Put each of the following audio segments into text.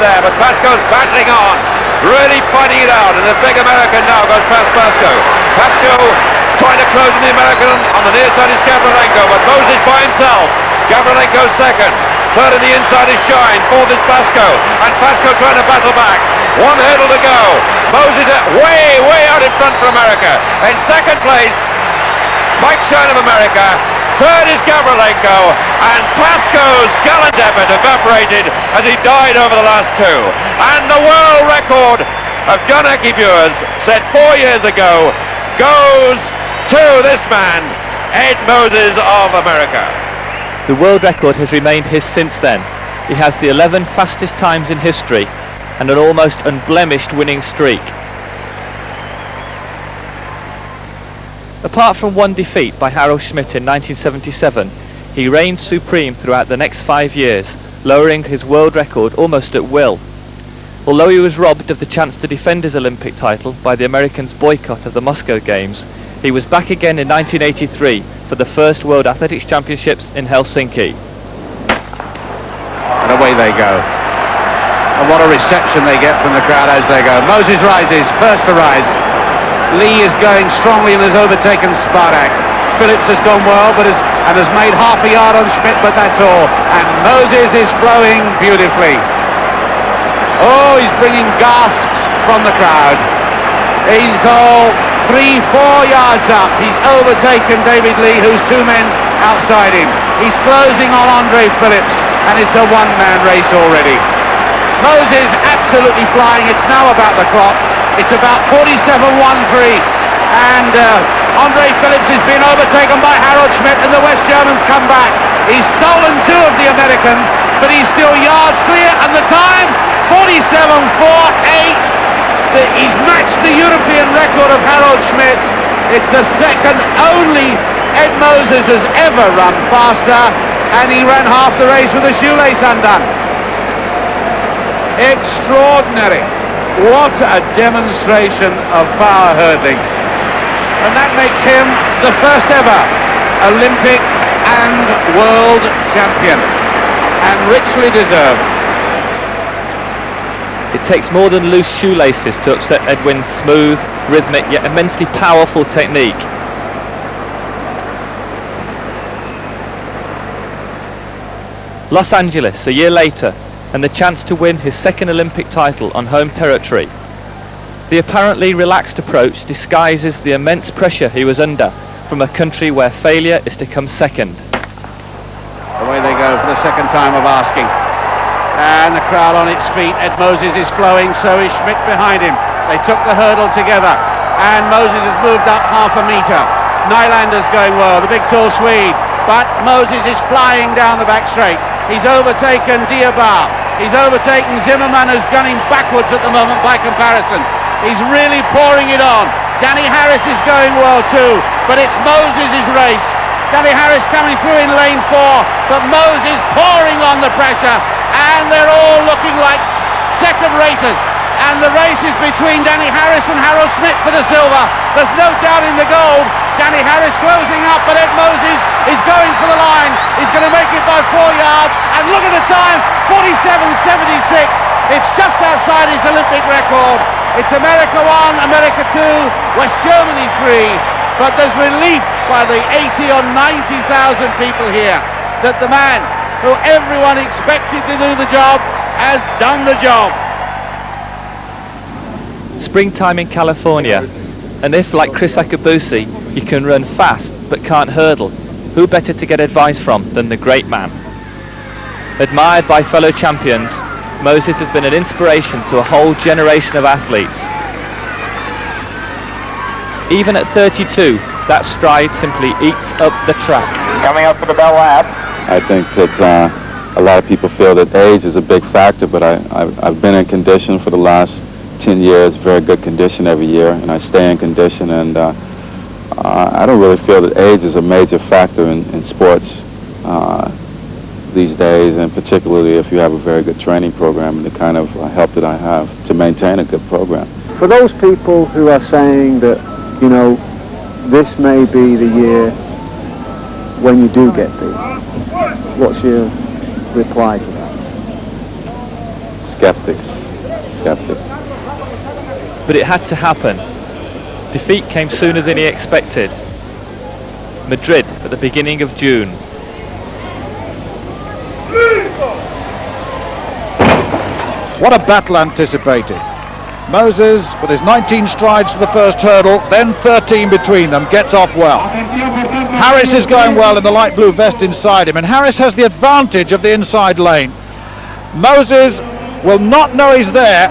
there, but Pasco's battling on, really fighting it out, and the big American now goes past Pasco. Pasco trying to close on the American. On the near side is Gavrilenko, but Moses by himself. Gavrilenko second. Third on the inside is Shine. Fourth is Pasco, and Pasco trying to battle back. One hurdle to go. Moses way out in front for America. In second place, Mike Shine of America. Third is Gavrilenko, and Pasco's gallant effort evaporated as he died over the last two. And the world record of John Aki-Bures, set 4 years ago, goes to this man, Ed Moses of America. The world record has remained his since then. He has the 11 fastest times in history and an almost unblemished winning streak. Apart from one defeat by Harold Schmidt in 1977, he reigned supreme throughout the next 5 years, lowering his world record almost at will. Although he was robbed of the chance to defend his Olympic title by the Americans' boycott of the Moscow Games, he was back again in 1983 for the first World Athletics Championships in Helsinki. And away they go. And what a reception they get from the crowd as they go. Moses rises, first to rise. Lee is going strongly and has overtaken Spartak. Phillips has gone well and has made half a yard on Schmidt, but that's all. And Moses is flowing beautifully. Oh, he's bringing gasps from the crowd. He's all 3-4 yards up. He's overtaken David Lee, who's 2 men outside him. He's closing on Andre Phillips, and it's a one-man race already. Moses absolutely flying. It's now about the clock. It's about 47-1-3, and Andre Phillips has been overtaken by Harold Schmidt, and the West Germans come back. He's stolen 2 of the Americans, but he's still yards clear, and the time, 47-4-8. He's matched the European record of Harold Schmidt. It's the second only Ed Moses has ever run faster, and he ran half the race with a shoelace undone. Extraordinary. What a demonstration of power hurdling. And that makes him the first ever Olympic and world champion, and richly deserved. It takes more than loose shoelaces to upset Edwin's smooth, rhythmic yet immensely powerful technique. Los Angeles, a year later, and the chance to win his second Olympic title on home territory. The apparently relaxed approach disguises the immense pressure he was under from a country where failure is to come second. Away they go for the second time of asking. And the crowd on its feet. Ed Moses is flowing, so is Schmidt behind him. They took the hurdle together, and Moses has moved up half a metre. Nylander's going well, the big tall Swede, but Moses is flying down the back straight. He's overtaken Diabar. He's overtaken Zimmerman, who's gunning backwards at the moment by comparison. He's really pouring it on. Danny Harris is going well too, but it's Moses' race. Danny Harris coming through in lane 4, but Moses pouring on the pressure, and they're all looking like second-raters. And the race is between Danny Harris and Harold Schmidt for the silver. There's no doubt in the gold. Danny Harris closing up, but Ed Moses is going for the line. He's going to make it by 4 yards, and look at the time, 47.76. It's just outside his Olympic record. It's America 1, America 2, West Germany 3, but there's relief by the 80 or 90,000 people here that the man who everyone expected to do the job has done the job. Springtime in California, and if, like Chris Akabusi, you can run fast but can't hurdle, who better to get advice from than the great man? Admired by fellow champions, Moses has been an inspiration to a whole generation of athletes. Even at 32, that stride simply eats up the track. Coming up for the Bell Lab. I think that a lot of people feel that age is a big factor, but I've been in condition for the last 10 years, very good condition every year, and I stay in condition, and I don't really feel that age is a major factor in sports these days, and particularly if you have a very good training program and the kind of help that I have to maintain a good program. For those people who are saying that, you know, this may be the year when you do get beat, what's your reply to that? Skeptical. skeptics. But it had to happen. Defeat came sooner than he expected. Madrid at the beginning of June. What a battle anticipated. Moses, with his 19 strides to the first hurdle, then 13 between them, gets off well. Harris is going well in the light blue vest inside him, and Harris has the advantage of the inside lane. Moses will not know he's there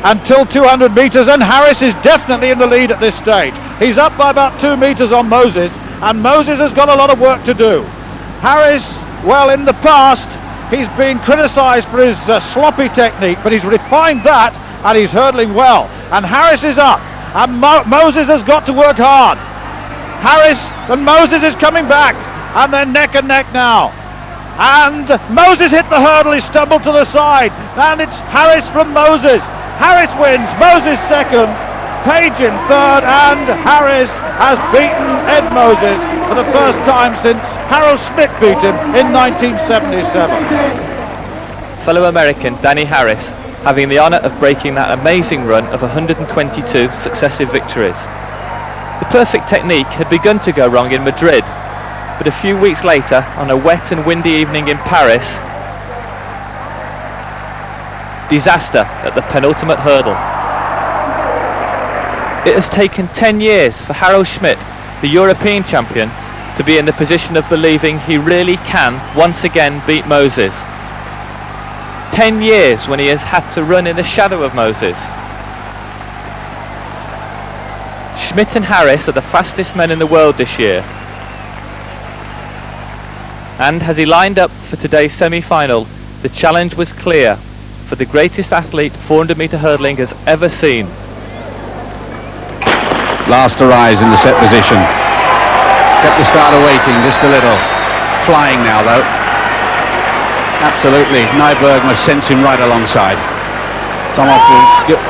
until 200 metres, and Harris is definitely in the lead at this stage. He's up by about 2 metres on Moses, and Moses has got a lot of work to do. Harris, well, in the past, he's been criticised for his sloppy technique, but he's refined that, and he's hurdling well. And Harris is up, and Moses has got to work hard. Harris and Moses is coming back, and they're neck and neck now. And Moses hit the hurdle, he stumbled to the side, and it's Harris from Moses. Harris wins, Moses second, Page in third, and Harris has beaten Ed Moses for the first time since Harold Schmidt beat him in 1977. Fellow American Danny Harris having the honour of breaking that amazing run of 122 successive victories. The perfect technique had begun to go wrong in Madrid, but a few weeks later, on a wet and windy evening in Paris, disaster at the penultimate hurdle. It has taken 10 years for Harold Schmidt, the European champion, to be in the position of believing he really can once again beat Moses. 10 years when he has had to run in the shadow of Moses. Schmidt and Harris are the fastest men in the world this year. And as he lined up for today's semi-final, the challenge was clear for the greatest athlete 400 metre hurdling has ever seen. Last to rise in the set position. Kept the starter waiting just a little. Flying now though. Absolutely. Nyberg must sense him right alongside. Tomov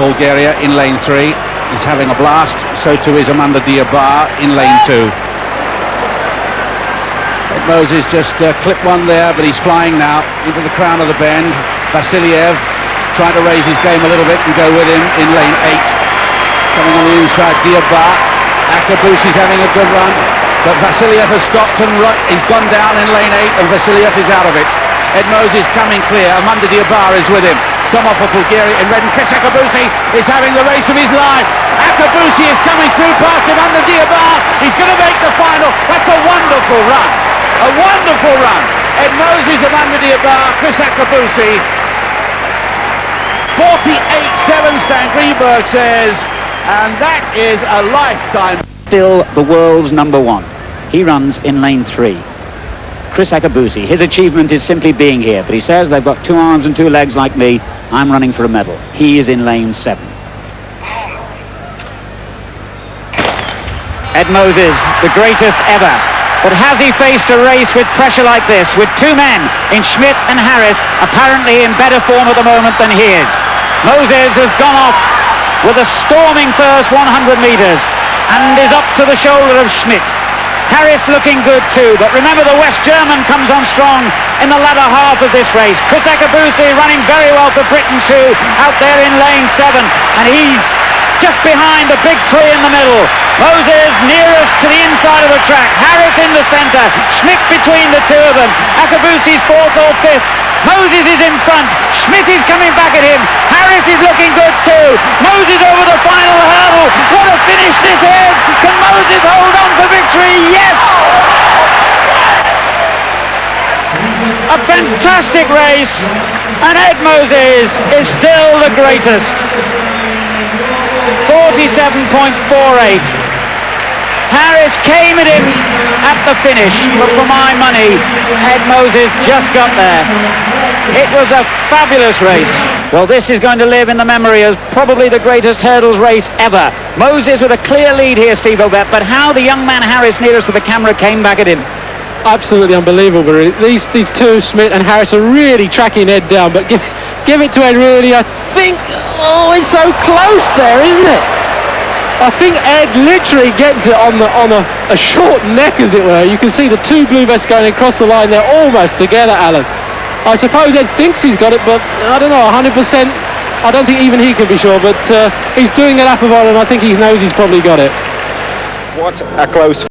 Bulgaria in lane 3 is having a blast. So too is Amanda Diabar in lane 2. Moses just clipped one there, but he's flying now into the crown of the bend. Vasiliev trying to raise his game a little bit and go with him in lane 8. Coming on the inside, Diabar. Akabusi's having a good run, but Vasiliev has stopped and he's gone down in lane 8 and Vasiliev is out of it. Ed Moses coming clear, Amanda Diabar is with him. Tomov of Bulgaria in red, and Chris Akabusi is having the race of his life. Akabusi is coming through past Amanda Diabar. He's going to make the final. That's a wonderful run. A wonderful run. Ed Moses, Amanda Diabar, Chris Akabusi. 48.7 Stan Greenberg says, and that is a lifetime. Still the world's number one. He runs in lane 3. Chris Akabusi, his achievement is simply being here, but he says they've got 2 arms and 2 legs like me. I'm running for a medal. He is in lane 7. Ed Moses, the greatest ever. But has he faced a race with pressure like this, with 2 men in Schmidt and Harris, apparently in better form at the moment than he is? Moses has gone off with a storming first 100 metres and is up to the shoulder of Schmidt. Harris looking good too, but remember the West German comes on strong in the latter half of this race. Chris Akabusi running very well for Britain too, out there in lane 7, and he's just behind the big 3 in the middle. Moses nearest to the inside of the track, Harris in the centre, Schmidt between the 2 of them. Akabusi's 4th or 5th. Moses is in front, Schmidt is coming back at him, Harris is looking good too. Moses over the final hurdle. What a finish this is! Can Moses hold on for victory? Yes! A fantastic race, and Ed Moses is still the greatest. 47.48. Harris came at him at the finish, but for my money, Ed Moses just got there. It was a fabulous race. Well, this is going to live in the memory as probably the greatest hurdles race ever. Moses with a clear lead here, Steve Obett, but how the young man Harris nearest to the camera came back at him. Absolutely unbelievable. These 2, Schmidt and Harris, are really tracking Ed down, but give it to Ed really. I think, it's so close there, isn't it? I think Ed literally gets it on a short neck, as it were. You can see the 2 blue vests going across the line. They're almost together, Alan. I suppose Ed thinks he's got it, but I don't know, 100% I don't think even he can be sure, but he's doing the lap of honour, and I think he knows he's probably got it. What a close